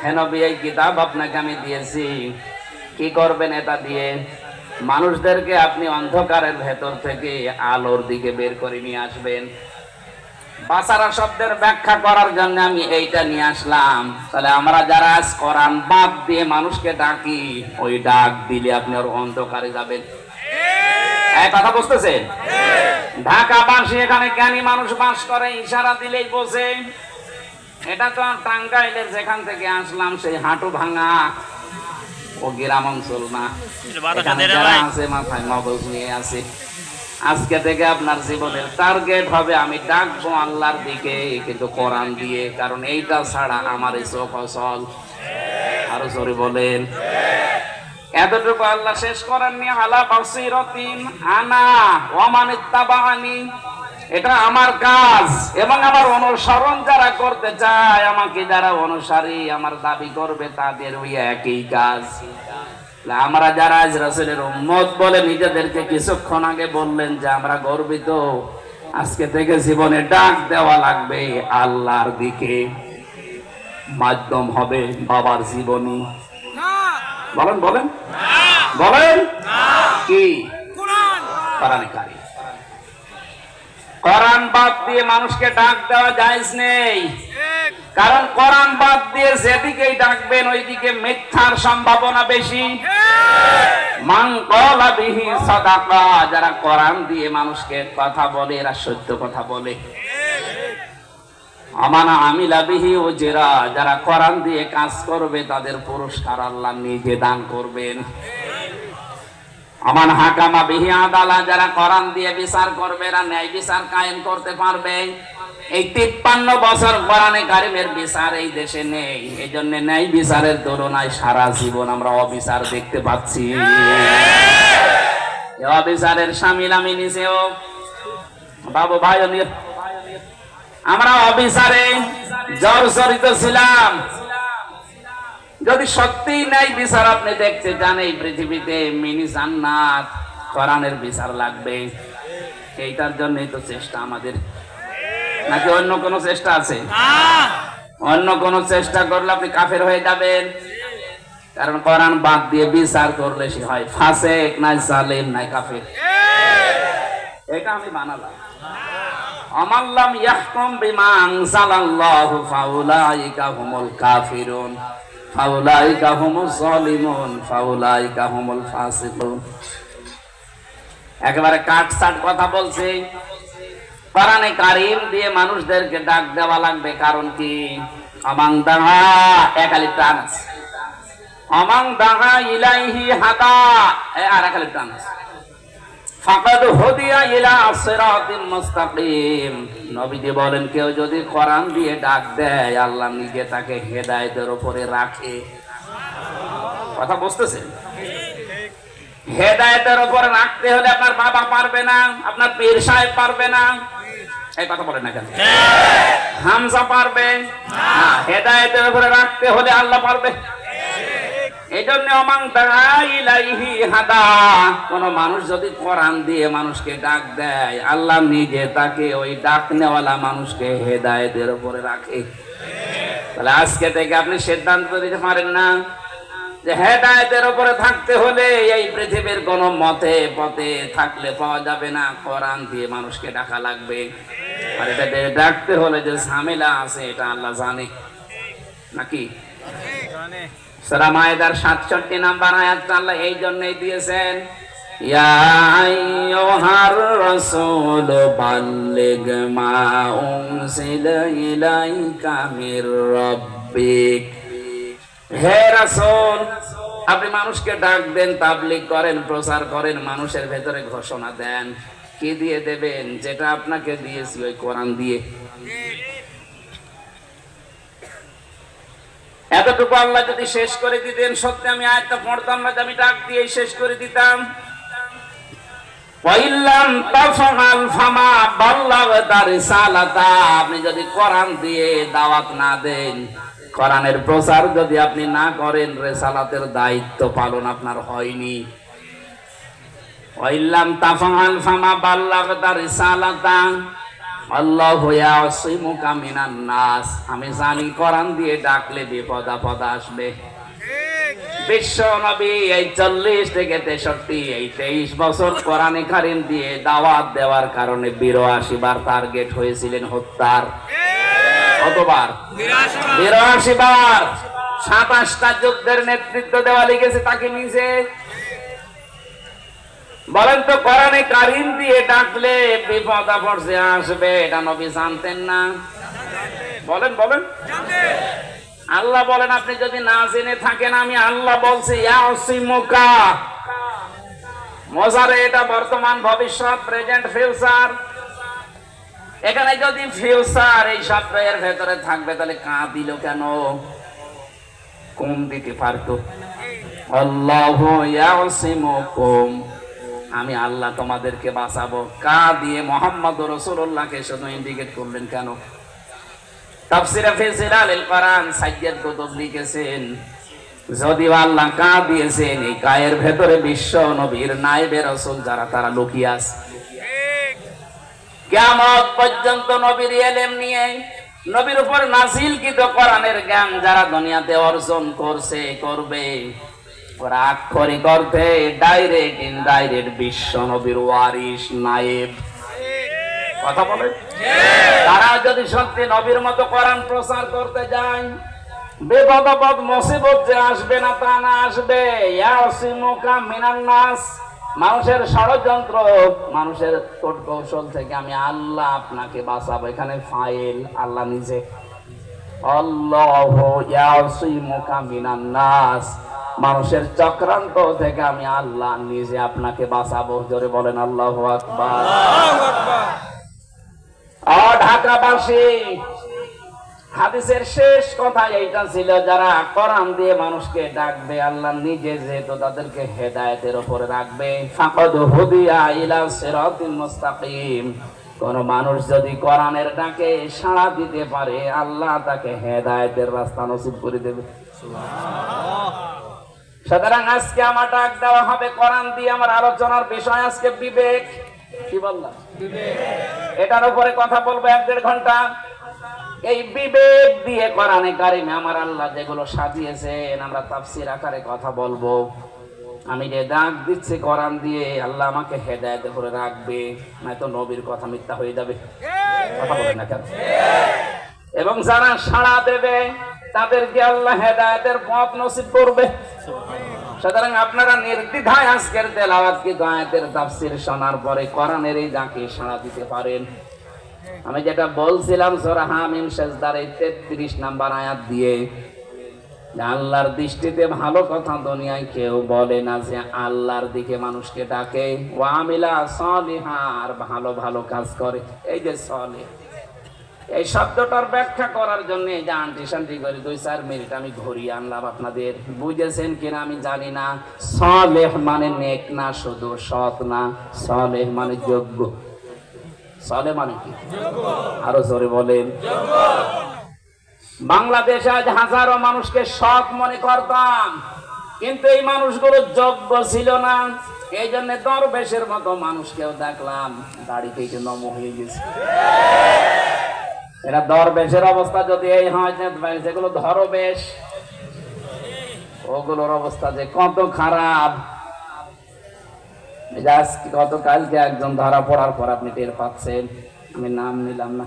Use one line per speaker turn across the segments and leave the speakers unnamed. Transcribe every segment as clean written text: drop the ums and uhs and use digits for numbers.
হে নবী, এই কিতাব আপনাকে আমি দিয়েছি, কি করবেন এটা দিয়ে? মানুষদেরকে আপনি অন্ধকারের ভেতর থেকে আলোর দিকে বের করে নিয়ে আসবেন। বাসারা শব্দের ব্যাখ্যা করার জন্য আমি এইটা নিয়ে আসলাম। তাহলে আমরা যারা আজ কোরআন বাদ দিয়ে মানুষকে ডাকি, ওই ডাক দিলে আপনি ওর অন্ধকারে যাবেন। এই কথা বুঝতেছেন? ঢাকাবাসী, এখানে জ্ঞানী মানুষ বাস করে, ইশারা দিলেই বোঝে। এটা তো টাঙ্গাইলের যেখান থেকে আসলাম সেই হাঁটু ভাঙা ও গ্রাম অঞ্চল না। এখানে যারা আছে মাথায় মগজ নিয়ে আছে, আজকে থেকে আপনার জীবনের টার্গেট হবে আমি ডাকবো আল্লাহর দিকে, কিন্তু কোরআন দিয়ে। কারণ এইটা ছাড়া আমার এই চোখ অচল। আরো জোরে বলেন। এতটুকু আল্লাহ শেষ করেননি, আলা বাসীরাতিন আনা ওয়া মান ইত্তাবাআনি। এটা আমার কাজ এবং আমার অনুসরণ যারা করতে চায়, আমাকে যারা অনুসারী আমার দাবি করবে, তাদের ওই একই কাজ। আমরা যারা আজ রাসূলের উম্মত বলে নিজেদেরকে কিছুক্ষণ আগে বললেন যে আমরা গর্বিত, আজকে থেকে জীবনে ডাক দেওয়া লাগবে আল্লাহর দিকে। মাধ্যম হবে বাবার জীবনী। বলেন বলেন বলেন কি? কোরআনে কারীম। কোরআন বাদ দিয়ে মানুষকে ডাক দেওয়া জায়েজ নেই। কারণ কোরআন বাদ দিয়ে যেদিকেই ডাকবেন ওইদিকে মিথ্যার সম্ভাবনা বেশি। মান ক্বালা বিহি সাদাকা, যারা কোরআন দিয়ে মানুষকে কথা বলে এরা সত্য কথা বলে। আমানা আমিলা বিহি উজরা, যারা কোরআন দিয়ে কাজ করবে তাদের পুরস্কার আল্লাহ নিজে দান করবেন। আমান হাকামা বিহি আদালা, যারা কোরআন দিয়ে বিচার করবে এরা ন্যায় বিচার কায়েম করতে পারবে। এই 53 বছর কোরআনে কারীমের বিচার এই দেশে নেই, এই জন্য ন্যায় বিচারের তুলনায় সারা জীবন আমরা অবিচার দেখতে পাচ্ছি। অবিচারের সামিল আমি নিজেও। বাবু ভাই, আমরা অবিচারে জর্জরিত ছিলাম। যদি সত্যি ন্যায় বিচার আপনি দেখতে চান এই পৃথিবীতে, মিনি জান্নাত, কোরআনের বিচার লাগবে। এইটার জন্যই তো চেষ্টা আমাদের, নাকি অন্য কোন চেষ্টা আছে? অন্য কোন চেষ্টা করলে আপনি কাফের হয়ে যাবেন। কারণ কোরআন বাদ দিয়ে বিচার করলে সে হয় ফাসিক, নাই জালেম, নাই কাফের। এটা আমি বানালাম। আমাল্লাম ইয়াহকুম বিমা আনজালাল্লাহু ফাউলাইকা হুমুল কাফিরুন ফাউলাইকা হুমুজ জালিমুন ফাউলাইকা হুমুল ফাসিকুন। একেবারে কাটছাট কথা বলছে। কোরআনে কারীম দিয়ে মানুষদেরকে ডাক দেওয়া লাগবে। কারণ কি? আমান দাআ, একালি টান আছে। আমান দাআ ইলাইহি হাদা, আর একালি টান আছে। ফাকাদ হুদিয়া ইলা সিরাতিন মুস্তাকিম। নবীজি বলেন, কেউ যদি কোরআন দিয়ে ডাক দেয় আল্লাহ নিজে তাকে হেদায়েতের উপরে রাখে। কথা বুঝতেছেন? হেদায়েতের উপরে রাখতে হলে আপনার বাবা পারবে না, আপনার পীর সাহেব পারবে না। এই কথা বলেন না কেন? হামজা পারবে না। হেদায়েতের উপরে রাখতে হলে আল্লাহ পারবে। এই জন্য কোন মানুষ যদি কোরআন দিয়ে মানুষকে ডাক দেয় আল্লাহ নিজে তাকে ওই ডাক নেওয়ালা মানুষকে হেদায়েতের উপরে রাখে। তাহলে আজকে থেকে আপনি সিদ্ধান্ত দিতে পারেন না যে হেদায়েতের উপরে থাকতে হলে এই পৃথিবীর কোন মতে পথে থাকলে পাওয়া যাবে না, কোরআন দিয়ে মানুষকে ডাকা লাগবে। আর এটা ডাকতে হলে যে ঝামেলা আছে এটা আল্লাহ জানে, নাকি? সূরা মায়েদার 67 নম্বর আয়াতটা আল্লাহ এই জন্যই দিয়েছেন, ইয়া আইয়ুহার রাসূল বাল্লিগ মা উনজিলা ইলাইকা মির রাব্বিক। হে রাসূল, আপনি মানুষকে ডাক দেন, তাবলীগ করেন, প্রচার করেন, মানুষের ভেতরে ঘোষণা দেন। কি দিয়ে দেবেন? যেটা আপনাকে দিয়েছি ওই কোরআন দিয়ে। এতটুকু আল্লাহ যদি শেষ করে দিতেন, সত্যি আমি আয়াতটা পড়তাম না, আমি ডাক দিয়ে শেষ করে দিতাম। ওয়াইল্লাম তাফআল ফামা বাল্লাগতা রিসালাতা। আপনি যদি কোরআন দিয়ে দাওয়াত না দেন, কোরআনের প্রচার যদি আপনি না করেন, রিসালাতের দায়িত্ব পালন আপনার হয়নি। ওয়াইল্লাম তাফআল ফামা বাল্লাগতা রিসালাতা আল্লাহু ইয়াসিমুকা মিনান নাস, আমি জানি কোরআন দিয়ে ডাকলে বিপদ আপদ আসবে। বিশ্ব নবী এই 40 থেকে 63 এই 23 বছর কোরআনে কারীম দিয়ে দাওয়াত দেওয়ার কারণে 82 বার টার্গেট হয়েছিলেন হত্যার। কতবার? 82 বার। 27টা যুদ্ধের নেতৃত্ব দেওয়া লিখেছে তাকে নিজে। বলেন তো, কোরআনে কারীম দিয়ে ডাকলে বিপদ আপদ যে আসবে এটা নবী জানতেন না? বলেন বলেন। আল্লাহ বলেন, আপনি যদি না জেনে থাকেন, আমি আল্লাহ বলছি ইয়াসিমুকা। মজারে এটা বর্তমান, ভবিষ্যৎ, প্রেজেন্ট, ফিউচার। এখানে যদি ফিউচার এই শব্দের ভেতরে থাকবে তাহলে কা দিল কেন? কম দিতে পারতো। আল্লাহু ইয়াসিমুকুম, আমি আল্লাহ তোমাদেরকে বাঁচাবো। কা দিয়ে মুহাম্মদুর রাসূলুল্লাহকে শুধু ইন্ডিকেট করলেন কেন? তাফসীরে ফি জিলালিল কোরআন সাইয়্যিদ কুতুব লিখেছেন, যদিও আল্লাহ কা দিয়েছেন, এই কায়ের ভেতরে বিশ্ব নবীর নায়েবে রাসূল যারা তারা লুকিয়ে আছে। কিয়ামত পর্যন্ত নবীর ইলম নিয়ে, নবীর উপর নাযিলকৃত কোরআনের জ্ঞান যারা দুনিয়াতে অর্জন করছে, করবে, ওরা আক্ষরিক অর্থে ডাইরেক্ট ইনডাইরেক্ট বিশ্ব নবীর ওয়ারিস, নায়েব। কথা বলেন। তারা যদি সত্যি নবীর মতো কোরআন প্রচার করতে যায়, বিপদ আপদ মুসিবত যে আসবে না তা না, আসবে। ইয়াসিমুকা মিনান নাস, মানুষের ষড়যন্ত্র, মানুষের কূট কৌশল থেকে আমি আল্লাহ আপনাকে বাঁচাবো। এখানে ফাইল আল্লাহ নিজে। আল্লাহু ইয়াসিমুকা মিনান নাস, মানুষের চক্রান্ত থেকে আমি আল্লাহ নিজে আপনাকে বাঁচাবো। জোরে বলেন আল্লাহু আকবার। ঢাকাবাসী, হাদিসের শেষ কথা এইটা ছিল, যারা কোরআন দিয়ে মানুষকে ডাকবে, আল্লাহ নিজে যেহেতু তাদেরকে হেদায়েতের উপরে রাখবে। ফাকাদ হুদিয়া ইলা সিরাতিল মুস্তাকিম, কোন মানুষ যদি কোরআনের ডাকে সাড়া দিতে পারে, আল্লাহ তাকে হেদায়েতের রাস্তা নসিব করে দেবে। সুবহানাল্লাহ। সুতরাং আজকে আমার ডাক দেওয়া হবে কোরআন দিয়ে। আমার আলোচনার বিষয় আজকে বিবেক। কি বললাম? বিবেক। এটার উপরে কথা বলবো 1-1.5 ঘন্টা। এই বিবেক দিয়ে কোরআনে কারিমে আমার আল্লাহ যেগুলো সাজিয়েছেন, আমরা তাফসীর আকারে কথা বলবো। আমি যে ডাক দিচ্ছি কোরআন দিয়ে, আল্লাহ আমাকে হেদায়েতের উপরে রাখবে, নয়তো নবীর কথা মিথ্যা হয়ে যাবে। কথা বলেন না কেন? এবং যারা সাড়া দেবে তাদেরকে আল্লাহ হেদায়েতের পথ নসিব করবে। সুতরাং আপনারা নির্দ্বিধায় আজকের তেলাওয়াত কি আয়াতের তাফসীর শোনার পরে কোরআনের এই ডাকে সাড়া দিতে পারেন। আমি যেটা বলছিলাম সূরা হামিম সিজদার 33 নাম্বার আয়াত দিয়ে, আল্লাহর দৃষ্টিতে ভালো কথা দুনিয়ায় কেউ বলে না যে আল্লাহর দিকে মানুষকে ডাকে, ওয়া আমিলা সালিহা, আর ভালো ভালো কাজ করে। এই যে সালিহ, এই শব্দটার ব্যাখ্যা করার জন্য এই যে আন্টি শান্তি করে 2-4 মিনিট আমি ঘুরিয়ে আনলাম। আপনাদের বুঝেছেন কিনা আমি জানি না। সালেহ মানে নেক না, শুধু সৎ না। সালেহ মানে যোগ্য। সালেহ মানে কি? আরো জোরে বলেন। বাংলাদেশে আজ হাজারো মানুষকে সৎ মনে করতাম, কিন্তু এই মানুষগুলো যোগ্য ছিল না। এই জন্য দরবেশের মতো মানুষকেও দেখলাম দাড়ি কেটে নম হয়ে গেছে। এরা দরবেশের অবস্থা যদি এই হয়, যেগুলো ধরবেশ, ওগুলোর অবস্থা যে কত খারাপ। গতকালকে একজন ধরা পড়ার পর আপনি টের পাচ্ছেন, আমি নাম নিলাম না।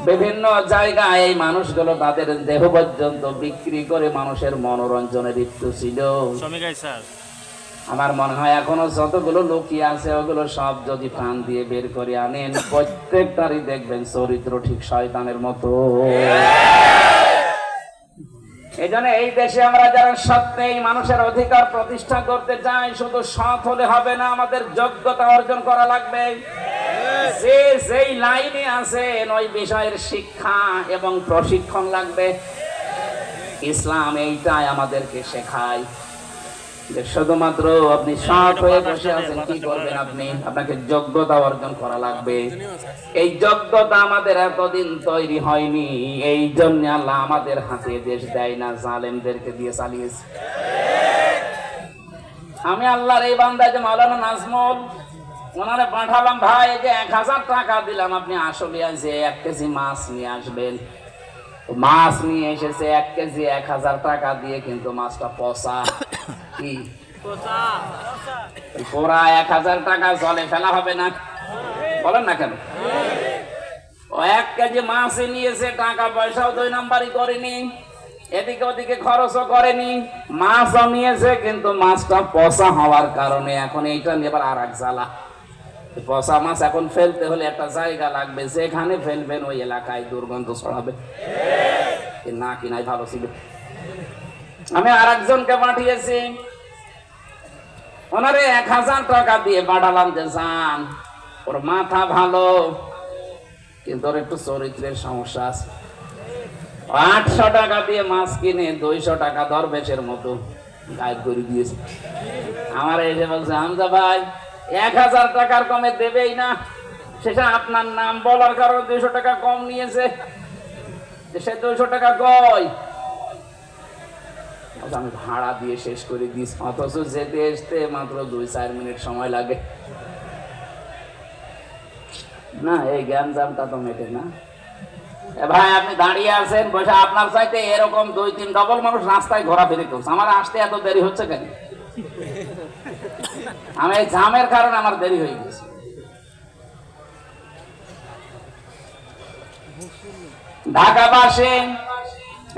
বিভিন্ন জায়গায় এই মানুষগুলো তাদের দেহ পর্যন্ত বিক্রি করে মানুষের মনোরঞ্জনের ইচ্ছু ছিল। আমার মনে হয় এখনো যতগুলো লুকিয়ে আছে ওগুলো সব যদি প্রাণ দিয়ে বের করে আনেন, প্রত্যেকটারই দেখবেন চরিত্র ঠিক শয়তানের মতো। এই জন্য এই দেশে আমরা যারা সত্যি এই মানুষের অধিকার প্রতিষ্ঠা করতে চাই, শুধু সৎ হলে হবে না, আমাদের যোগ্যতা অর্জন করা লাগবে। যে যেই লাইনে আছেন ওই বিষয়ের শিক্ষা এবং প্রশিক্ষণ লাগবে। ইসলাম এইটাই আমাদেরকে শেখায় যে শুধুমাত্র আপনি সৎ হয়ে বসে আছেন, কি করবেন আপনি? আপনাকে যোগ্যতা অর্জন করা লাগবে। এই যোগ্যতা আমাদের এতদিন তৈরি হয়নি, এই জন্য আল্লাহ আমাদের হাতে দেশ দেয় না, জালেমদেরকে দিয়ে চালিয়েছে। আমি আল্লাহর এই বান্দা যে মাওলানা নাজমুল, ওনারে পাঠালাম, ভাই এই যে 1000 টাকা দিলাম, আপনি আসলে যে 1 কেজি মাছ নিয়ে আসবেন। মাছ নিয়ে এসেছে 1 কেজি 1000 টাকা দিয়ে, কিন্তু মাছটা পচা। কি পুরা 1000 টাকা জলে ফেলা হবে না? বলেন না কেন? ও 1 কেজি মাছ নিয়েছে, টাকা পয়সাও 2 নাম্বারই করেনি, এদিকে ওদিকে খরচও করেনি, মাছও নিয়েছে, কিন্তু মাছটা পচা হওয়ার কারণে এখন এইটা নিয়ে আবার আর এক জ্বালা। পচা মাছ এখন ফেলতে হলে একটা জায়গা লাগবে, যেখানে ফেলবেন ওই এলাকায় দুর্গন্ধ ছড়াবে, না কিনাই ভালো ছিল। আমি আর একজনকে পাঠিয়েছি, ওনারে 1000 টাকা দিয়ে পাঠালাম যে যান, ওর মাথা ভালো কিন্তু ওর একটু চরিত্রের সমস্যা আছে। 800 টাকা দিয়ে মাছ কিনে 200 টাকা দরবেশের মতো গায়েব করে দিয়েছে। আমার এসে বলছে, হামজা ভাই 1000 টাকার কমে দেবেই না, সেটা আপনার নাম বলার কারণে 200 টাকা কম নিয়েছে, সে 200 টাকা কই? আমি ভাড়া দিয়ে শেষ করে দিস, অথচ যেতে আসতে মাত্র 2-4 মিনিট সময় লাগে না। এই জ্ঞানজামটা তো মেটে না। ভাই আপনি দাঁড়িয়ে আছেন, বসে আপনার চাইতে এরকম 2-3 ডবল মানুষ রাস্তায় ঘোরাফেরি করছে, আমার আসতে এত দেরি হচ্ছে কেন? আমি এই জামের কারণে আমার দেরি হয়ে গেছে। ঢাকা বাসে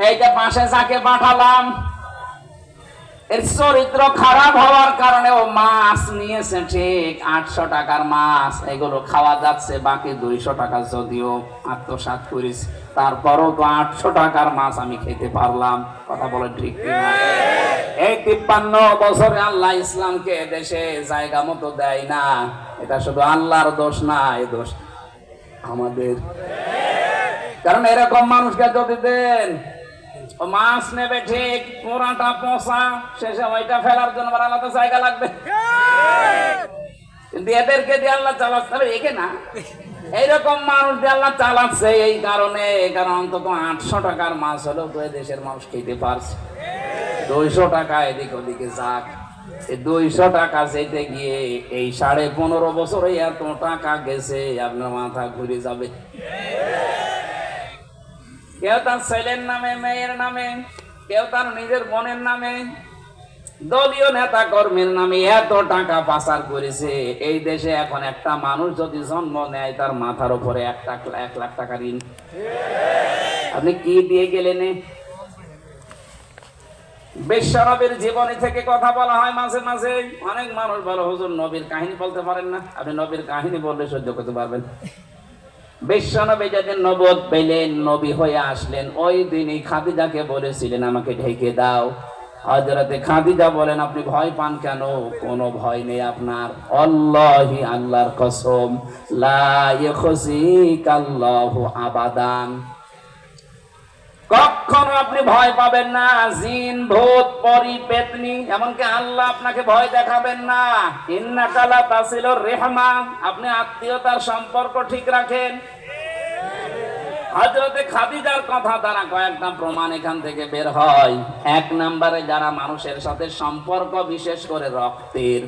এইটা পাশে যাকে পাঠালাম, এর চরিত্র খারাপ হওয়ার কারণে ও মাছ নিয়েছে ঠিক 800 টাকার মাছ, এগুলো খাওয়া যাচ্ছে, বাকি 200 টাকা যদিও আত্মসাৎ করিস, তারপরও তো 800 টাকার মাছ আমি খেতে পারলাম। কথা বলে ঠিক কিনা? এই 53 বছরে আল্লাহ ইসলামকে দেশে জায়গা মতো দেয় না, এটা শুধু আল্লাহর দোষ না, এই দোষ আমাদের। কারণ এরকম মানুষকে যদি দেন, ও মাছ নেবে ঠিক, পুরাটা পচা, শেষে ওইটা ফেলার জন্য আবার আলাদা জায়গা লাগবে, কিন্তু এদেরকে দিয়ে আল্লাহ চালাচ্ছে, একে না। এইরকম মানুষ দিয়ে আল্লাহ চালাচ্ছে এই কারণে, কারণ অন্তত 800 টাকার মাছ হলেও তো দেশের মানুষ খেতে পারছে। 200 টাকা এদিক ওদিকে যাক, 200 টাকা যেতে গিয়ে এই 15.5 বছরে এত টাকা গেছে, আপনার মাথা ঘুরে যাবে। কেউ তার ছেলের নামে, মেয়ের নামে, কেউ তার নিজের বোনের নামে, দলীয় নেতা কর্মীর নামে এত টাকা পাচার করেছে। এই দেশে এখন একটা মানুষ যদি জন্ম নেয়, তার মাথার উপরে 1 লাখ টাকা ঋণ। আপনি কি দিয়ে গেলেন? বিশ্বনবীর জীবনী থেকে কথা বলা হয় মাঝে মাঝে। অনেক মানুষ বলে, হুজুর নবীর কাহিনী বলতে পারেন না। আপনি নবীর কাহিনী বললে সহ্য করতে পারবেন। বিশ্বনবী যেদিন নবুয়ত পেলেন, নবী হয়ে আসলেন, ওই দিনই খাদিজাকে বলেছিলেন আমাকে ঢেকে দাও। হযরতে খাদিজা বলেন, আপনি ভয় পান কেন? কোনো ভয় নেই আপনার, আল্লাহি আল্লাহর কসম, লা ইখজিকাল্লাহু আবাদান, কখনো আপনি ভয় পাবেন না। জিন, ভূত, পরী, পেতনি, এমনকি আল্লাহ আপনাকে ভয় দেখাবেন না। ইন্নাকা লা তাসিলুর রিহমা, আপনি আত্মীয়তার সম্পর্ক ঠিক রাখেন। হযরতে খাদিজার কথা দ্বারা কয়েকটা প্রমাণ এখান থেকে বের হয়। 1 নম্বরে, যারা মানুষের সাথে সম্পর্ক, বিশেষ করে রক্তের,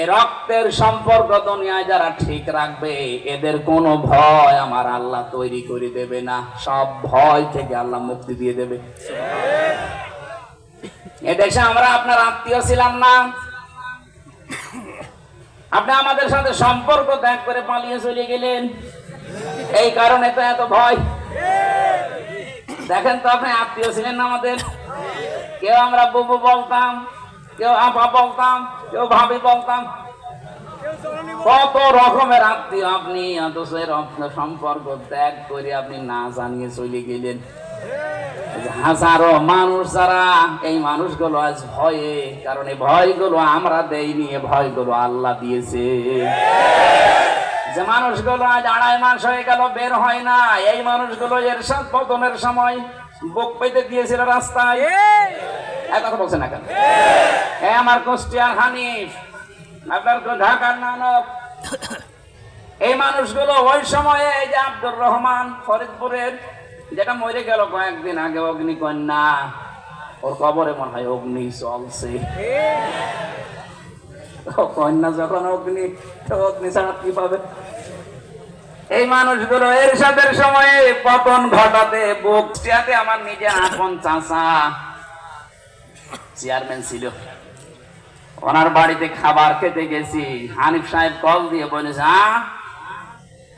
এই রক্তের সম্পর্ক দুনিয়ায় যারা ঠিক রাখবে, এদের কোনো ভয় আমার আল্লাহ তৈরি করে দেবে না, সব ভয় থেকে আল্লাহ মুক্তি দিয়ে দেবে। এদেশে আমরা আপনার আত্মীয় ছিলাম না, আপনি আমাদের সাথে সম্পর্ক ত্যাগ করে পালিয়ে চলে গেলেন, এই কারণে তো এত ভয়। দেখেন তো, আপনি আত্মীয় ছিলেন না আমাদের, কেউ আমরা বুবু বলতাম, কেউ আপা বলতাম, কেউ ভাবি বলতাম, কত রকমের আত্মীয় আপনি, অথচ সম্পর্ক ত্যাগ করে আপনি না জানিয়ে চলে গেলেন। হাজারো মানুষ যারা, এই মানুষগুলো আজ ভয়ে, কারণ এই ভয়গুলো আমরা দেইনি, ভয়গুলো আল্লাহ দিয়েছে। যে মানুষগুলো আজ 2.5 মাস হয়ে গেল বের হয় না, এই মানুষগুলো এরশাদ পতনের সময় বুক পেতে দিয়েছিল রাস্তায়। কথা বলছে না কেন? আমার কুষ্টিয়ার হানিফ, আপনার ঢাকার নানক, এই মানুষগুলো ওই সময়ে, এই যে আব্দুর রহমান ফরিদপুরের, যেটা মরে গেল কয়েকদিন আগে, অগ্নিকন্যা, ওর কবরে মনে হয় অগ্নি চলছে। কন্যা যখন অগ্নি, তো অগ্নি ছাড়া কি পাবে? এই মানুষগুলো এরশাদের সময়ে পতন ঘটাতে বক্সিয়াতে আমার নিজের আপন চাচা চেয়ারম্যান ছিল, ওনার বাড়িতে খাবার খেতে গেছি। হানিফ সাহেব কল দিয়ে বলেছে,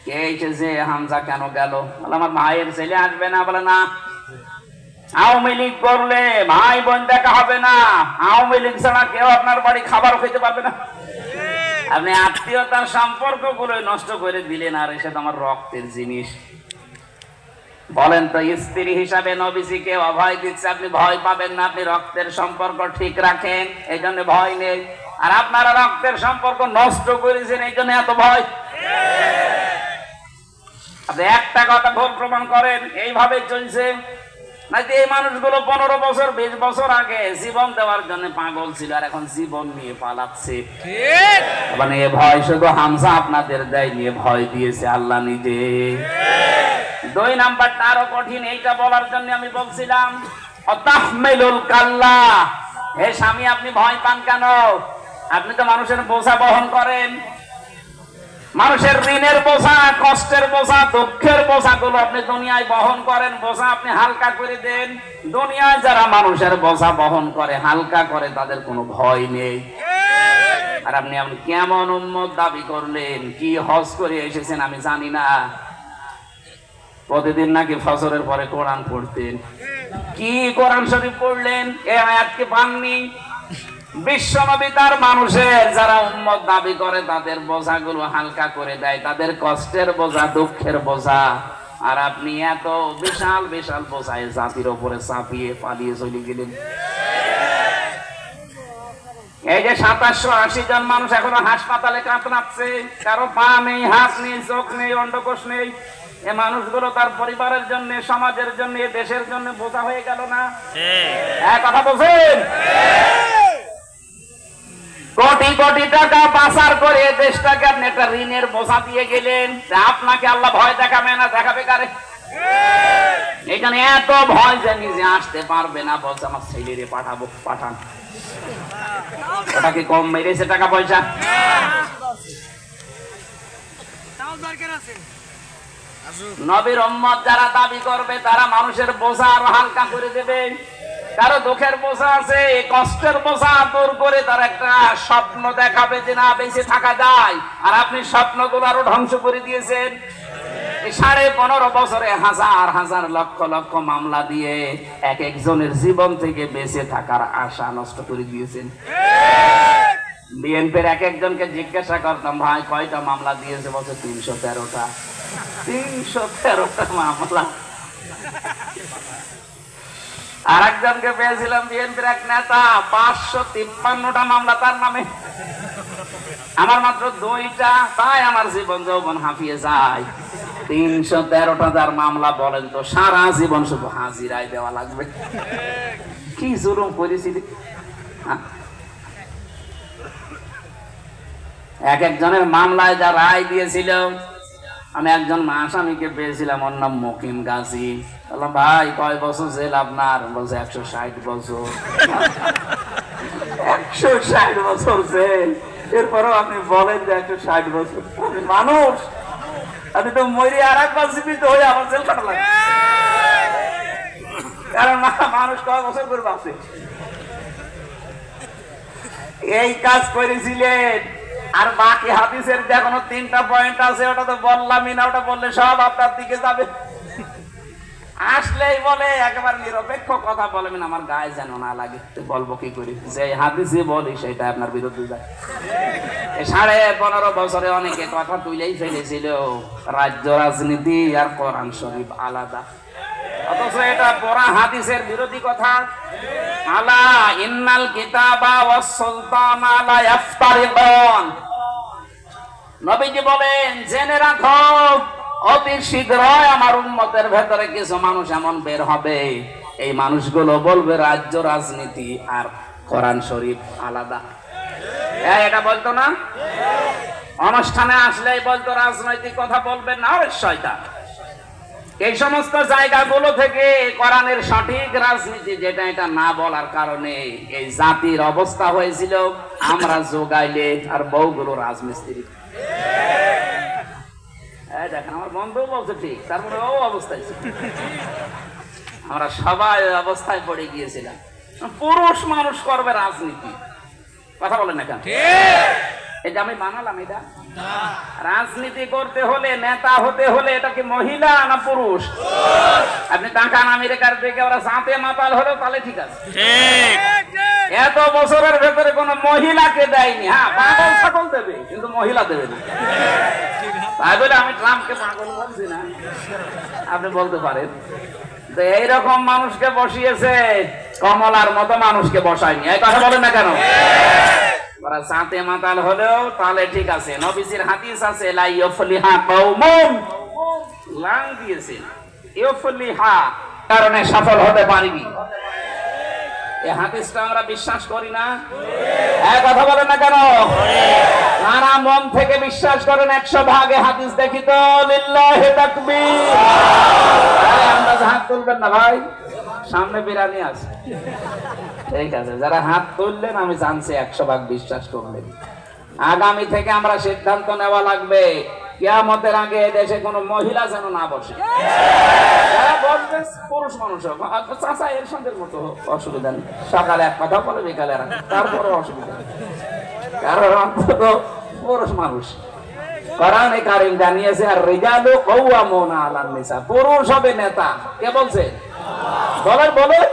কে এসেছে? হামজা কেন গেল? আমার ভাইয়ের ছেলে আসবে না। বলে না, আওয়ামী লীগ করলে ভাই বোন দেখা হবে না, আওয়ামী লীগ ছাড়া কেউ আপনার বাড়ি খাবার খেতে পারবে না। আপনি আত্মীয়তার সম্পর্ক গুলো নষ্ট করে দিলেন, আর এসে তো আমার রক্তের জিনিস। বলেন তো, স্ত্রী হিসাবে নবীজিকে অভয় দিচ্ছে, আপনি ভয় পাবেন না? আপনি রক্তের সম্পর্ক ঠিক রাখেন, এই জন্য ভয় নেই। আর আপনারা রক্তের সম্পর্ক নষ্ট করেছেন, এই জন্য এত ভয়। আপনি একটা কথা ভুল প্রমাণ করেন, এইভাবে চলছে। নাকি এই মানুষগুলো 15 বছর 20 বছর আগে জীবন দেওয়ার জন্য পাগল ছিল, আর এখন জীবন নিয়ে পালাচ্ছে। মানে এ ভয় শুধু হামজা আপনাদের দেয়, নিয়ে ভয় দিয়েছে আল্লাহ নিজে। 2 নাম্বারটা আরো কঠিন, এইটা বলার জন্য আমি বলছিলাম অতাহমিলুল কাল্লা। হে স্বামী, আপনি ভয় পান কেন? আপনি তো মানুষের বোঝা বহন করেন, মানুষের ঋণের বোঝা, কষ্টের বোঝা, দুঃখের বোঝা গুলো আপনি দুনিয়ায় বহন করেন। বোঝা আপনি হালকা করে দেন। দুনিয়ায় যারা মানুষের বোঝা বহন করে, হালকা করে, তাদের কোনো ভয় নেই। আর আপনি কেমন উম্মত দাবি করলেন? কি হজ করে এসেছেন আমি জানি না। প্রতিদিন নাকি ফজরের পরে কোরআন পড়তেন। কি কোরআন শরীফ পড়লেন? এ আয়াতকে পাননি? বিশ্বনবী তার মানুষের যারা উম্মত দাবি করে তাদের বোঝাগুলো হালকা করে দেয়, তাদের কষ্টের বোঝা, দুঃখের বোঝা। আর আপনি এত বিশাল বিশাল বোঝায় জাতির উপরে চাপিয়ে পালিয়ে চলে গেলেন। এই যে 2780 জন মানুষ এখনো হাসপাতালে কাতরাচ্ছে, কারো পা নেই, হাত নেই, চোখ নেই, অন্ডকোষ নেই। এ মানুষগুলো তার পরিবারের জন্য, সমাজের জন্য, দেশের জন্য বোঝা হয়ে গেল না? কথা বলছেন? কোটি কোটি টাকা পাচার করে দেশটাকে আপনি একটা ঋণের বোঝা দিয়ে গেলেন। আপনাকে আল্লাহ ভয় দেখাবে না? দেখাবে কারে? এখানে এত ভয় যে নিজে আসতে পারবে না, বলছে আমার ছেলেরে পাঠাবো। পাঠান। ওটা কি কম মেরেছে টাকা পয়সা? নবীর উম্মত যারা দাবি করবে, তারা মানুষের বোঝা আরো হালকা করে দেবে। কারো দুঃখের বোঝা আছে, কষ্টের বোঝা দূর করে তার একটা স্বপ্ন দেখাবে যে না, বেঁচে থাকা যায়। আর আপনি স্বপ্নগুলো আরো ধ্বংস করে দিয়েছেন। 15.5 বছরে হাজার হাজার লক্ষ লক্ষ মামলা দিয়ে এক একজনের জীবন থেকে বেঁচে থাকার আশা নষ্ট করে দিয়েছেন। বিএনপির এক একজনকে জিজ্ঞাসা করতাম, ভাই কয়টা মামলা দিয়েছে? বলছে 313টা। 313টা মামলা। আর একজনকে পেয়েছিলাম, বিএনপির এক নেতা, 553টা মামলা তার নামে, আমার মাত্র 2টা। তাই আমার জীবন যৌবন হাঁপিয়ে যায়। 313টা যার মামলা, বলেন তো সারা জীবন শুধু হাজিরায় দেওয়া লাগবে। কি জুলুম করেছি। এক একজনের মামলায় যা রায় দিয়েছিল, আমি একজন আসামিকে পেয়েছিলাম, ওর নাম মকিম গাজী। বললাম, ভাই কয় বছর জেল আপনার? বলছে 160 বছর। 160 বছর জেল। এরপরও আপনি বলেন যে 160 বছর। আপনি মানুষ, আপনি তো মরে আর একবার জীবিত হয়ে আমার জেল কাটা লাগে। কারণ মানুষ কয় বছর করে বাঁচে। এই কাজ করেছিলেন। আর বাকি হাদিসের যে এখনো 3টা পয়েন্ট আছে, ওটা তো বললামই না। ওটা বললে সব আপনার দিকে যাবে। আসলেই বলে একেবারে নিরপেক্ষ কথা বলবেন, আমার গায়ে যেন না লাগে। বলবো কি করি? যে হাদিসে বলি সেটা আপনার বিরুদ্ধে যায়। 15.5 বছরে অনেকে কথা তুলেই ফেলেছিল, রাজ্য রাজনীতি আর কোরআন শরীফ আলাদা। অথচ এটা পড়া হাদিসের বিরোধী কথা। আলা ইন্নাল কিতাবা ওয়াস সুলতানা লা ইফতারিকুন। নবীজি বলেন, জেনে রাখো অতি শীঘ্রই আমার উম্মতের ভেতরে কিছু মানুষ এমন বের হবে, এই মানুষগুলো বলবে রাজ্য রাজনীতি আর কোরআন শরীফ আলাদা। এটা বলতো না? অনুষ্ঠানে আসলেই বলতো রাজনৈতিক কথা বলবেন না, ওই শয়তান। এই সমস্ত জায়গাগুলো থেকে কোরআনের সঠিক রাজনীতি যেটা এটা না বলার কারণে এই জাতির অবস্থা হয়েছিল আমরা যোগাইলে আর বউগুলো রাজমিস্ত্রি। দেখেন আমার বন্ধু বলছে ঠিক, তারপরে ও অবস্থায় ছিল। আমরা সবাই অবস্থায় পড়ে গিয়েছিলাম। পুরুষ মানুষ করবে রাজনীতি, কথা বলেন না কেন? এটা আমি বানালাম? এটা রাজনীতি করতে হলে, নেতা হতে হলে এটা কি মহিলা না পুরুষ? আপনি তাকান আমেরিকার দিকে, ওরা সাঁতে মাতাল হলো তাহলে ঠিক আছে। এত বছরের ভেতরে কোন মহিলাকে দেয়নি। হ্যাঁ, পাগল ছাগল দেবে কিন্তু মহিলা দেবে না। তাই বলে আমি ট্রাম্পকে পাগল বলছি না, আপনি বলতে পারেন। তো এইরকম মানুষকে বসিয়েছে, কমলার মতো মানুষকে বসায়নি। এই কথা বলেন না কেন? ওরা সাঁতে মাতাল হলেও তাহলে ঠিক আছে। নবীজির হাদিস আছে, লা ইউফলিহা কওমুন, লাং দিয়েছেন ইউফলিহা, কারণে সফল হতে পারিনি। এই হাদিসটা আমরা বিশ্বাস করি না। এই কথা বলেন না কেন? নানা মন থেকে বিশ্বাস করেন 100 ভাগে হাদিস দেখি তো। লিল্লাহি তাকবীর। আমরা হাত তুলবেন না ভাই, সামনে বিরানি আছে। ঠিক আছে, যারা হাত তুললেন আমি জানছি 100 ভাগ বিশ্বাস করলেন। আগামী থেকে আমরা সিদ্ধান্ত নেওয়া লাগবে, কিয়ামতের আগে দেশে কোনো মহিলা যেন না বসে। পুরুষ মানুষ চাচা এর সঙ্গে মতো অসুবিধা নেই, সকালে এক কথা বলে বিকালে আর, তারপরে অসুবিধা নেই, কারণ অন্তত পুরুষ মানুষ। কোরআনে কারীম জানিয়েছে, আর রিজালু কাওয়ামুনা আলান নিসা, পুরুষ হবে নেতা। কে বলছে? বলেন বলেন।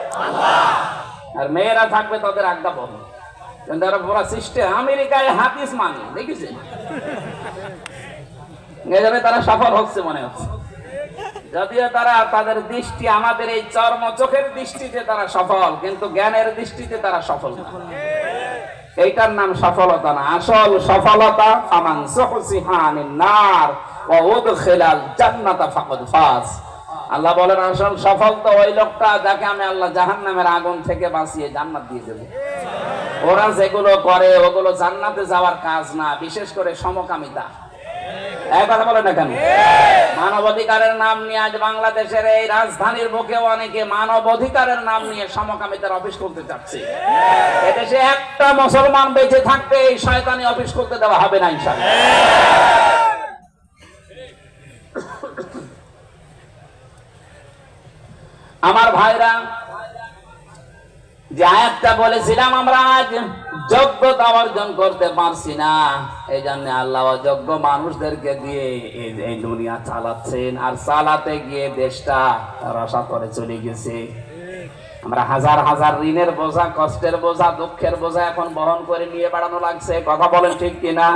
আর মেয়েরা থাকবে তাদের আজ্ঞা বহন। কিন্তু পুরো সিস্টেম আমেরিকায় হাদিস মানে দেখেছেন, এভাবে তারা সফল হচ্ছে মনে হচ্ছে। যদিও তারা তাদের দৃষ্টি আমাদের এই চর্ম চোখের দৃষ্টিতে তারা সফল, কিন্তু জ্ঞানের দৃষ্টিতে তারা সফল না। এইটার নাম সফলতা না। আসল সফলতা ফামান সুহসিহা আনিন নার ওয়া উদখিলাল জান্নাতা ফাকাদ ফাজ। আল্লাহ বলেন আসল সফল তো ওই লোকটা যাকে আমি আল্লাহ জাহান্নামের আগুন থেকে বাঁচিয়ে জান্নাত দিয়ে দেব। ওরা যেগুলো করে ওগুলো জান্নাতে যাওয়ার কাজ না, বিশেষ করে সমকামিতা। এই কথা বলেন না কেন? মানবাধিকারের নাম নিয়ে আজ বাংলাদেশের এই রাজধানীর বুকে অনেকে মানবাধিকারের নাম নিয়ে সমকামিতার অফিস করতে চাচ্ছে। এদেশে একটা মুসলমান বেঁচে থাকতে এই শয়তানি অফিস করতে দেওয়া হবে না ইনশাআল্লাহ। আমার ভাইরা, যে আয়াতটা বলেছিলাম আমরা আজ যোগ্যতা অর্জন করতে পারছি না, এই জন্য আল্লাহ অযোগ্য মানুষদেরকে দিয়ে এই দুনিয়া চালাচ্ছেন। আর চালাতে গিয়ে দেশটা রসাতলে চলে গেছে। আমরা হাজার হাজার ঋণের বোঝা, কষ্টের বোঝা, দুঃখের বোঝা এখন বহন করে নিয়ে বেড়ানো লাগছে। কথা বলেন ঠিক কিনা?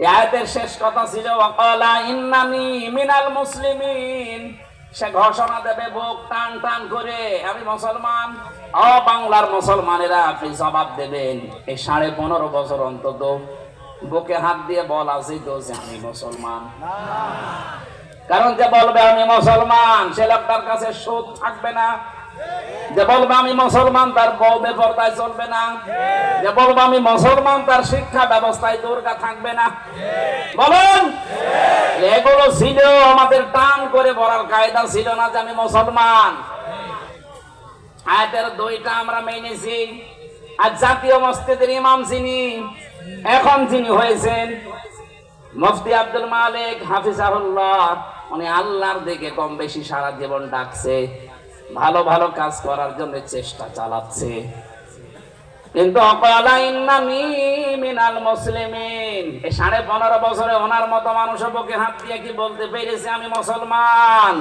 এই আয়াতের শেষ কথা ছিল, ওয়াকালা ইন্নানি মিনাল মুসলিমিন। সে ঘোষণা দেবে বুক টান টান করে, আমি মুসলমান। বাংলার মুসলমানেরা আপনি জবাব দেবেন, এই 15.5 বছর অন্তত বুকে হাত দিয়ে বলা যেত যে আমি মুসলমান। কারণ যে বলবে আমি মুসলমান সে লোকটার কাছে সুদ থাকবে না। যে বলবে আমি মুসলমান তার বউ বেপরদায় চলবে না। যে বলবে আমি মুসলমান তার শিক্ষা ব্যবস্থায় দুর্গা থাকবে না। বলুন, এগুলো ছিল আমাদের টান করে বলার কায়দা ছিল না যে আমি মুসলমান। আয়াতের 2টা আমরা মেনেছি। আর জাতীয় মসজিদের ইমাম যিনি এখন যিনি হয়েছেন মুফতি আব্দুল মালিক হাফিজাহুল্লাহ, উনি আল্লাহর দিকে কম বেশি সারা জীবন ডাকছে, ভালো ভালো কাজ করার জন্য চেষ্টা চালাচ্ছে। কিন্তু অকালা ইন্নানি মিনাল মুসলিমিন, এই 15.5 বছরে ওনার মতো মানুষ বুকে হাত দিয়ে কি বলতে পেরেছে আমি মুসলমান?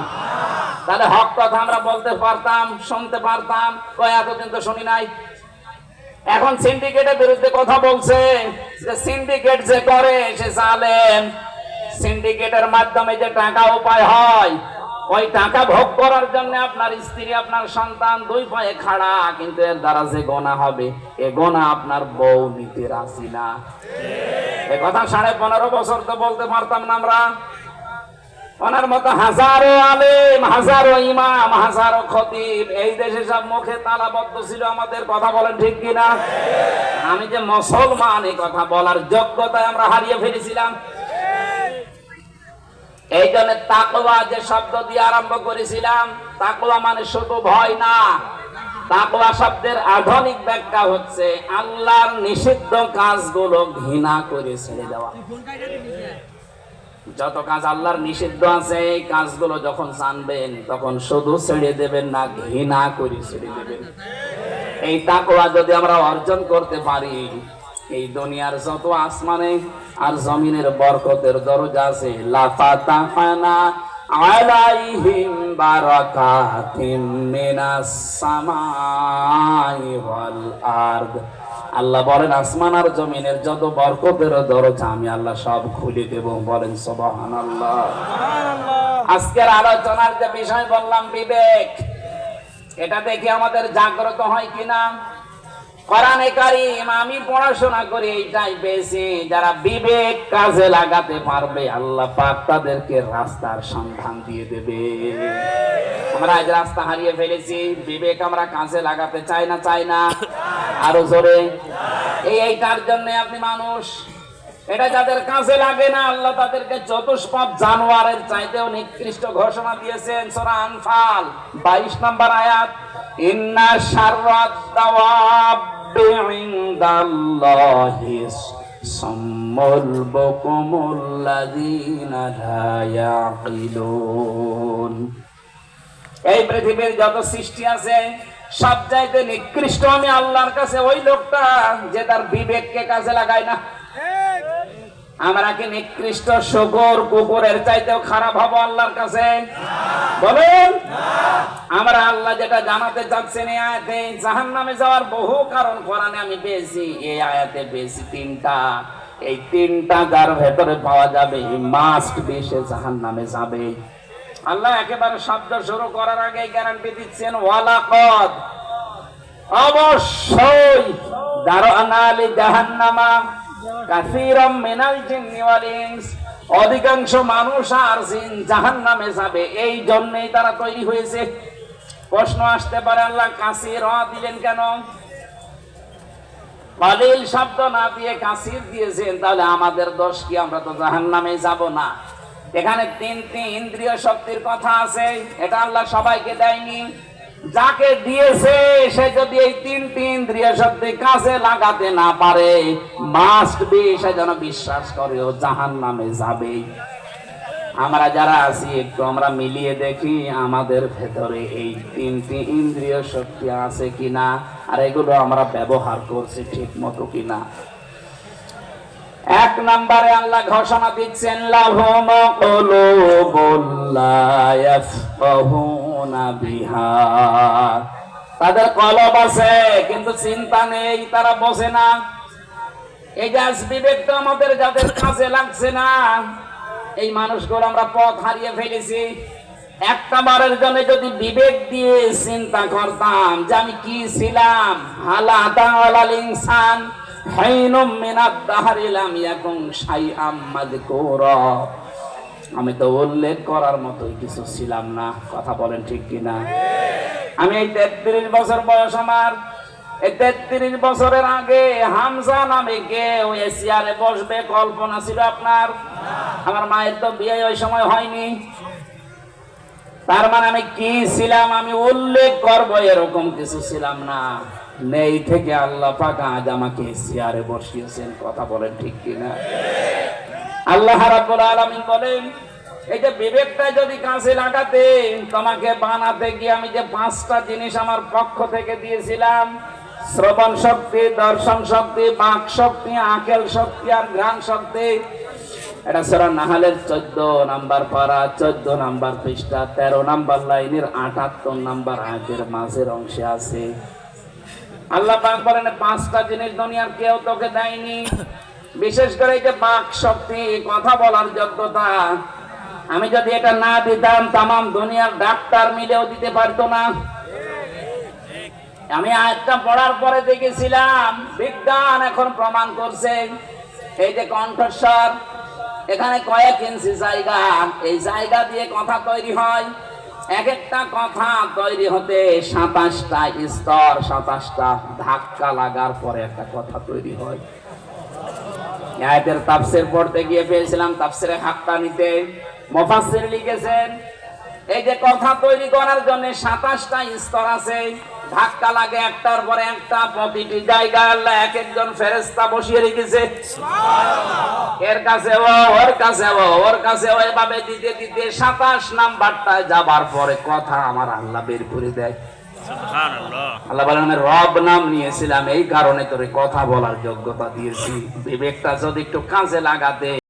তাহলে হক কথা আমরা বলতে পারতাম, শুনতে পারতাম। কই এতদিন তো শুনি নাই। এখন সিন্ডিকেটের বিরুদ্ধে কথা বলছে, যে সিন্ডিকেট যে করে সে জালেম। সিন্ডিকেটের মাধ্যমে যে টাকা উপায় হয়, ওই টাকা ভোগ করার জন্য আপনার স্ত্রী, আপনার সন্তান 2 পায়ে খাড়া, কিন্তু এর দ্বারা যে গোনা হবে এ গোনা আপনার বউ নিতে রাজি না। এ কথা 15.5 বছর তো বলতে পারতাম না আমরা। ওনার মতো হাজারো আলেম, হাজারো ইমাম, হাজারো খতিব এই দেশে সব মুখে তালাবদ্ধ ছিল আমাদের। কথা বলেন ঠিক কিনা? আমি যে মুসলমান এই কথা বলার যোগ্যতা আমরা হারিয়ে ফেলেছিলাম। এই জন্য তাকওয়া যে শব্দ দিয়ে আরম্ভ করেছিলাম, তাকওয়া মানে শুধু ভয় না। তাকওয়া শব্দের আধুনিক ব্যাখ্যা হচ্ছে আল্লাহর নিষিদ্ধ কাজগুলো ঘৃণা করে ছেড়ে দেওয়া। যত কাজ আল্লাহর নিষিদ্ধ আছে এই কাজগুলো যখন জানবেন তখন শুধু ছেড়ে দেবেন না, ঘৃণা করে ছেড়ে দেবেন। এই তাকওয়া যদি আমরা অর্জন করতে পারি, এই দুনিয়ার যত আসমানে আর জমিনের বরকতের দরজা আছে, লাফাতাহানা আলাইহিম বারাকাতিম মিনাস সামাই ওয়াল আরদ। আল্লাহ বলেন আসমান আর জমিনের যত বরকতের দরজা আমি আল্লাহ সব খুলে দেব। বলেন সুবহানাল্লাহ। আজকের আলোচনার যে বিষয় বললাম বিবেক, এটা দেখে আমাদের জাগ্রত হয় কিনা? কোরআনে কারীম আমি পড়াশোনা করে এইটাই পেয়েছি, যারা বিবেক কাজে লাগাতে পারবে আল্লাহ পাক তাদেরকে রাস্তার সন্ধান দিয়ে দেবে। আমরা আজ রাস্তা হারিয়ে ফেলেছি, বিবেক আমরা কাজে লাগাতে চাই না? আরো জোরে। এইটার জন্য আপনি মানুষ, এটা যাদের কাজে লাগে না আল্লাহ তাদেরকে চতুষ্পদ জানোয়ারের চাইতেও নিকৃষ্ট ঘোষণা দিয়েছেন। সূরা আনফাল 22 নম্বর আয়াত, ইন্না শাররাদ দাওয়াবি ইনদাল্লাহি সাম্মুল বুকুমুল লাযিনা লা ইয়াকিলুন। এই পৃথিবীর যত সৃষ্টি আছে সব চাইতে নিকৃষ্ট আমি আল্লাহর কাছে ওই লোকটা যে তার বিবেককে কাজে লাগায় না। আমরা কি নিকৃষ্ট শুকর কুকুরের চাইতেও খারাপ হবো আল্লাহর কাছে? বলেন। আমরা আল্লাহ যেটা জানাতে চাচ্ছেন এই আয়াতে, জাহান্নামে যাওয়ার বহু কারণ কোরআনে আমি পেয়েছি, এই আয়াতে পেয়েছি তিনটা। এই তিনটা যার ভেতরে পাওয়া যাবে মাস্ট বি সে জাহান্নামে যাবে। আল্লাহ একেবারে শব্দ শুরু করার আগে গ্যারান্টি দিচ্ছেন, ওয়ালাকাদ অবশ্যই দারানা লি জাহান্নামা কাসীরাম মিনাল জিন্নি ওয়াল ইনস, অধিকাংশ মানুষ আর জিন জাহান্নামে যাবে, এই জন্যই তারা তৈরি হয়েছে। প্রশ্ন আসতে পারে আল্লাহ কাসীর দিলেন কেন? কালিল শব্দ না দিয়ে কাসীর দিয়েছেন, তাহলে আমাদের দোষ কি? আমরা তো জাহান্নামে যাব না। এখানে তিনটি ইন্দ্রিয় শক্তির কথা আছে, এটা আল্লাহ সবাইকে দেয়নি। যাকে দিয়েছে সে যদি এই তিনটি ইন্দ্রিয় শক্তি কাজে লাগাতে না পারে, মাস্ট বি সে যেন বিশ্বাস করে ও জাহান্নামে যাবে। আমরা যারা আছি একটু আমরা মিলিয়ে দেখি আমাদের ভেতরে এই তিনটি ইন্দ্রিয় শক্তি আছে কিনা, আর এগুলো আমরা ব্যবহার করছি ঠিক মতো কিনা। এক নম্বরে আল্লাহ ঘোষণা দিচ্ছেন, লাহুম কুলুবুন লা ইয়াফকাহুনা বিহা, তাদের কলব আছে কিন্তু চিন্তা নেই, তারা বোঝে না। এই যে বিবেকটা আমাদের যাদের কাজে লাগছে না, এই মানুষগুলো আমরা পথ হারিয়ে ফেলেছি। একটা বারের জন্য যদি বিবেক দিয়ে চিন্তা করতাম যে আমি কি ছিলাম, হালা তাআলাল ইনসান হাইনুম মিনাদ দাহরি লাম ইয়াকুন শাইআম মাযকুরা, আমি তো উল্লেখ করার মতোই কিছু ছিলাম না। কথা বলেন ঠিক কিনা? আমি এই 33 বছর বয়স আমার, এই 33 বছরের আগে হামজা নামে কেউ এশিয়ারে বসবে কল্পনা ছিল আপনার? আমার মায়ের তো বিয়ে ওই সময় হয়নি। তার মানে আমি কি ছিলাম আমি উল্লেখ করবো এরকম কিছু ছিলাম না। নেই থেকে আল্লাহ পাক আজ আমাকে চেয়ারে বসিয়েছেন। কথা বলেন ঠিক কিনা? আল্লাহ রাব্বুল আলামিন বলেন, এই যে বিবেকটা যদি কাজে লাগাতে, তোমাকে বানাতে গিয়ে আমি যে 5টা জিনিস আমার পক্ষ থেকে দিয়েছিলাম, শ্রবণ শক্তি, দর্শন শক্তি, বাক শক্তি, আকেল শক্তি আর ঘ্রাণ শক্তি। এটা সূরা নাহলের 14 নাম্বার পারা, 14 নাম্বার পৃষ্ঠা, 13 নাম্বার লাইনের 78 নাম্বার আয়াতের মাঝের অংশে আছে। আল্লাহ পাক বলেন 5টা জিনিস দুনিয়ার কেউ তোকে দেয়নি। বিশেষ করে এই যে বাক শক্তি, কথা বলার যোগ্যতা, আমি যদি এটা না দিতাম তামাম দুনিয়ার ডাক্তার মিলেও দিতে পারতো না। আমি আয়াতটা পড়ার পরে দেখেছিলাম বিজ্ঞান এখন প্রমাণ করছে এই যে কণ্ঠস্বর, এখানে কয়েক ইঞ্চি জায়গা, এই জায়গা দিয়ে কথা তৈরি হয়। এক একটা কথা তৈরি হতে 27টা স্তর, 27টা ধাক্কা লাগার পরে একটা কথা তৈরি হয়। আয়াতের তাফসীর পড়তে গিয়ে পেয়েছিলাম তাফসীরে হাক্কানিতে মুফাসসির লিখেছেন এই যে কথা তৈরি করার জন্য 27টা স্তর আছে, ধাক্কা লাগে একটার পরে একটা, প্রতিটি জায়গায় আল্লাহ এক একজন ফেরেশতা বসিয়ে রেখেছে। এর কাছে ও, ওর কাছে ও, ওর কাছে ও, এভাবে দিতে দিতে 27 নাম্বারটায় যাবার পরে কথা আমার আল্লাহ বের করে দেয়। সুবহানাল্লাহ। আল্লাহ বলেন আমি রব নাম নিয়েছিলাম এই কারণে তোরে কথা বলার যোগ্যতা দিয়েছি, বিবেকটা যদি একটু কাজে লাগাতে